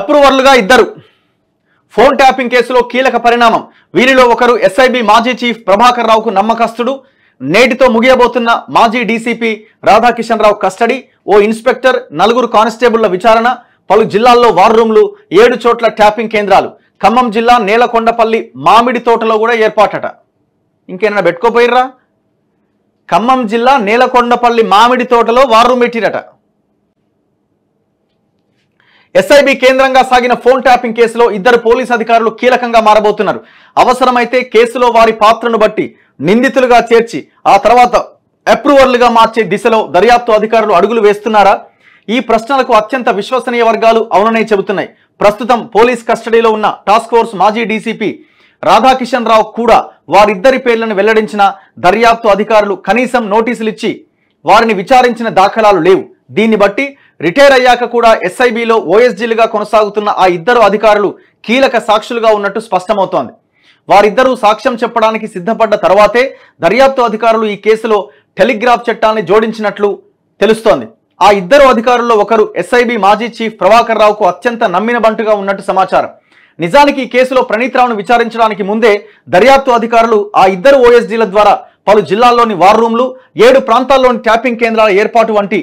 అప్రూవర్లుగా ఇద్దరు. Phone tapping కేసులో కీలక పరిణామం. వీరిలో ఒకరు ఎస్ఐబి మాజీ చీఫ్ ప్రభాకర్ రావుకు నమ్మకస్తుడు. నేటితో ముగియబోతున్న మాజీ డీసీపీ రాధాకిషన్ రావు కస్టడీ, ఓ ఇన్స్పెక్టర్, 4 కానిస్టేబుళ్ల విచారణ, పలు జిల్లాల్లో వార్ రూమ్లు, 7 చోట్ల ట్యాపింగ్ కేంద్రాలు. ఖమ్మం జిల్లా నేలకొండపల్లి మామిడి తోటలో కూడా ఏర్పాటట. ఇంకేమైనా పెట్టుకోపోయిర్రా? ఖమ్మం జిల్లా నేలకొండపల్లి మామిడి తోటలో వార్ రూమ్ పెట్టిరట. ఎస్ఐబి కేంద్రంగా సాగిన ఫోన్ ట్యాపింగ్ కేసులో ఇద్దరు పోలీసు అధికారులు కీలకంగా మారబోతున్నారు. అవసరమైతే కేసులో వారి పాత్రను బట్టి నిందితులుగా చేర్చి ఆ తర్వాత అప్రూవర్లుగా మార్చే దిశలో దర్యాప్తు అధికారులు అడుగులు వేస్తున్నారా? ఈ ప్రశ్నలకు అత్యంత విశ్వసనీయ వర్గాలు అవుననే చెబుతున్నాయి. ప్రస్తుతం పోలీస్ కస్టడీలో ఉన్న టాస్క్ ఫోర్స్ మాజీ డీసీపీ రాధాకిషన్ రావు కూడా వారిద్దరి పేర్లను వెల్లడించిన దర్యాప్తు అధికారులు కనీసం నోటీసులు ఇచ్చి వారిని విచారించిన దాఖలాలు లేవు. దీన్ని బట్టి రిటైర్ అయ్యాక కూడా ఎస్ఐబిలో ఓఎస్జీలుగా కొనసాగుతున్న ఆ ఇద్దరు అధికారులు కీలక సాక్షులుగా ఉన్నట్టు స్పష్టమవుతోంది. వారిద్దరూ సాక్ష్యం చెప్పడానికి సిద్ధపడ్డ తర్వాతే దర్యాప్తు అధికారులు ఈ కేసులో టెలిగ్రాఫ్ చట్టాన్ని జోడించినట్లు తెలుస్తోంది. ఆ ఇద్దరు అధికారుల్లో ఒకరు ఎస్ఐబి మాజీ చీఫ్ ప్రభాకర్ రావుకు అత్యంత నమ్మిన బంటుగా ఉన్నట్టు సమాచారం. నిజానికి ఈ కేసులో ప్రణీత్ రావును విచారించడానికి ముందే దర్యాప్తు అధికారులు ఆ ఇద్దరు ఓఎస్జీల ద్వారా పలు జిల్లాల్లోని వార్ రూమ్లు, 7 ప్రాంతాల్లోని ట్యాపింగ్ కేంద్రాల ఏర్పాటు వంటి,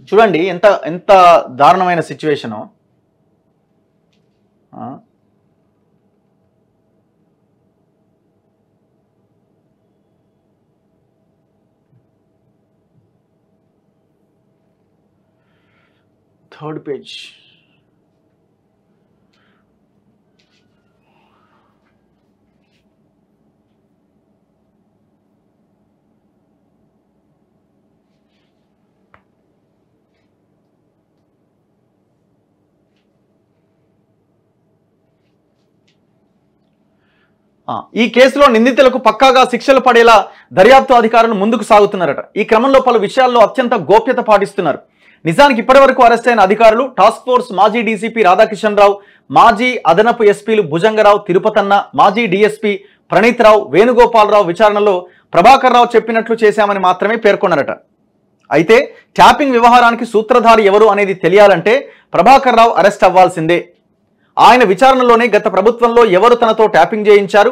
చూడండి ఎంత దారుణమైన సిచ్యువేషను. Third page. ఈ కేసులో నిందితులకు పక్కాగా శిక్షలు పడేలా దర్యాప్తు అధికారులు ముందుకు సాగుతున్నారట. ఈ క్రమంలో పలు విషయాల్లో అత్యంత గోప్యత పాటిస్తున్నారు. నిజానికి ఇప్పటివరకు అరెస్ట్ అయిన అధికారులు టాస్క్ ఫోర్స్ మాజీ డీసీపీ రాధాకిషన్ రావు, మాజీ అదనపు ఎస్పీలు భుజంగరావు, తిరుపతన్న, మాజీ డీఎస్పీ ప్రణీత్ రావు, వేణుగోపాలరావు విచారణలో ప్రభాకర్ రావు చెప్పినట్లు చేశామని మాత్రమే పేర్కొన్నారట. అయితే ట్యాపింగ్ వ్యవహారానికి సూత్రధారి ఎవరు అనేది తెలియాలంటే ప్రభాకర్ రావు అరెస్ట్ అవ్వాల్సిందే. ఆయన విచారణలోనే గత ప్రభుత్వంలో ఎవరు తనతో ట్యాపింగ్ చేయించారు,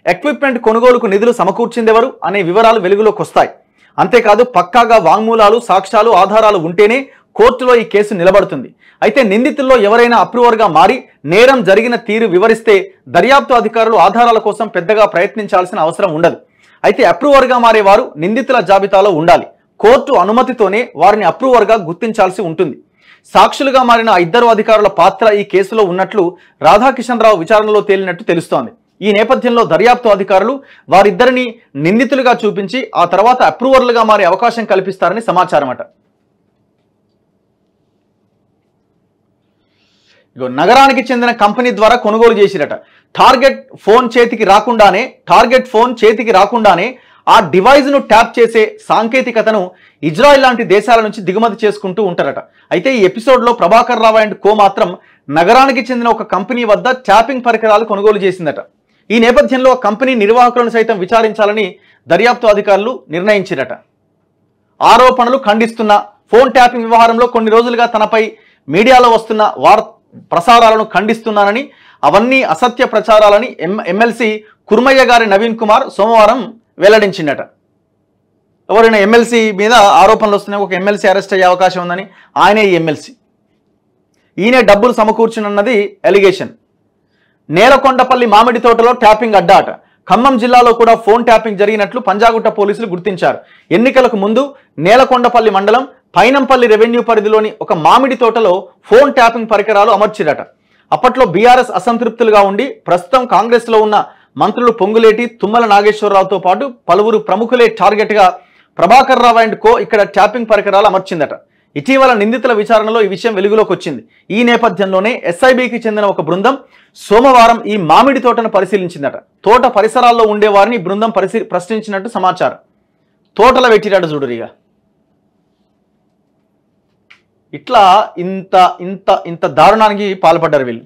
ఎక్విప్మెంట్ కొనుగోలుకు నిధులు సమకూర్చిందెవరు అనే వివరాలు వెలుగులోకి వస్తాయి. అంతేకాదు పక్కాగా వాంగ్మూలాలు, సాక్ష్యాలు, ఆధారాలు ఉంటేనే కోర్టులో ఈ కేసు నిలబడుతుంది. అయితే నిందితుల్లో ఎవరైనా అప్రూవర్గా మారి నేరం జరిగిన తీరు వివరిస్తే దర్యాప్తు అధికారులు ఆధారాల కోసం పెద్దగా ప్రయత్నించాల్సిన అవసరం ఉండదు. అయితే అప్రూవర్గా మారేవారు నిందితుల జాబితాలో ఉండాలి. కోర్టు అనుమతితోనే వారిని అప్రూవర్గా గుర్తించాల్సి ఉంటుంది. సాక్షులుగా మారిన ఆ ఇద్దరు అధికారుల పాత్ర ఈ కేసులో ఉన్నట్లు రాధాకిషన్ రావు విచారణలో తేలినట్టు తెలుస్తోంది. ఈ నేపథ్యంలో దర్యాప్తు అధికారులు వారిద్దరిని నిందితులుగా చూపించి ఆ తర్వాత అప్రూవర్లుగా మారే అవకాశం కల్పిస్తారని సమాచారం అట. నగరానికి చెందిన కంపెనీ ద్వారా కొనుగోలు చేసిరట. టార్గెట్ ఫోన్ చేతికి రాకుండానే ఆ డివైజ్ను ట్యాప్ చేసే సాంకేతికతను ఇజ్రాయెల్ లాంటి దేశాల నుంచి దిగుమతి చేసుకుంటూ ఉంటారట. అయితే ఈ ఎపిసోడ్లో ప్రభాకర్ రావు అండ్ కో మాత్రం నగరానికి చెందిన ఒక కంపెనీ వద్ద ట్యాపింగ్ పరికరాలు కొనుగోలు చేసిందట. ఈ నేపథ్యంలో కంపెనీ నిర్వాహకులను సైతం విచారించాలని దర్యాప్తు అధికారులు నిర్ణయించారట. ఆరోపణలు ఖండిస్తున్న ఫోన్ ట్యాపింగ్ వ్యవహారంలో కొన్ని రోజులుగా తనపై మీడియాలో వస్తున్న ప్రసారాలను ఖండిస్తున్నానని, అవన్నీ అసత్య ప్రచారాలని ఎమ్మెల్సీ కుర్మయ్య గారి నవీన్ కుమార్ సోమవారం వెల్లడించిందట. ఎవరైనా ఎమ్మెల్సీ మీద ఆరోపణలు వస్తున్నాయి, ఒక ఎమ్మెల్సీ అరెస్ట్ అయ్యే అవకాశం ఉందని, ఆయనే ఈ ఎమ్మెల్సీ, ఈయనే డబ్బులు సమకూర్చునన్నది ఎలిగేషన్. నేలకొండపల్లి మామిడి తోటలో ట్యాపింగ్ అడ్డా అట. ఖమ్మం జిల్లాలో కూడా ఫోన్ ట్యాపింగ్ జరిగినట్లు పంజాగుట్ట పోలీసులు గుర్తించారు. ఎన్నికలకు ముందు నేలకొండపల్లి మండలం పైనంపల్లి రెవెన్యూ పరిధిలోని ఒక మామిడి తోటలో ఫోన్ ట్యాపింగ్ పరికరాలు అమర్చిరట. అప్పట్లో బీఆర్ఎస్ అసంతృప్తులుగా ఉండి ప్రస్తుతం కాంగ్రెస్లో ఉన్న మంత్రులు పొంగులేటి, తుమ్మల నాగేశ్వరరావుతో పాటు పలువురు ప్రముఖులే టార్గెట్గా ప్రభాకర్ రావు అండ్ కో ఇక్కడ ట్యాపింగ్ పరికరాలు అమర్చిందట. ఇటీవల నిందితుల విచారణలో ఈ విషయం వెలుగులోకి వచ్చింది. ఈ నేపథ్యంలోనే ఎస్ఐబికి చెందిన ఒక బృందం సోమవారం ఈ మామిడి తోటను పరిశీలించిందట. తోట పరిసరాల్లో ఉండే వారిని బృందం ప్రశ్నించినట్టు సమాచారం. తోటలో పెట్టిరాడు చూడురిగా. ఇట్లా ఇంత దారుణానికి పాల్పడ్డారు వీళ్ళు.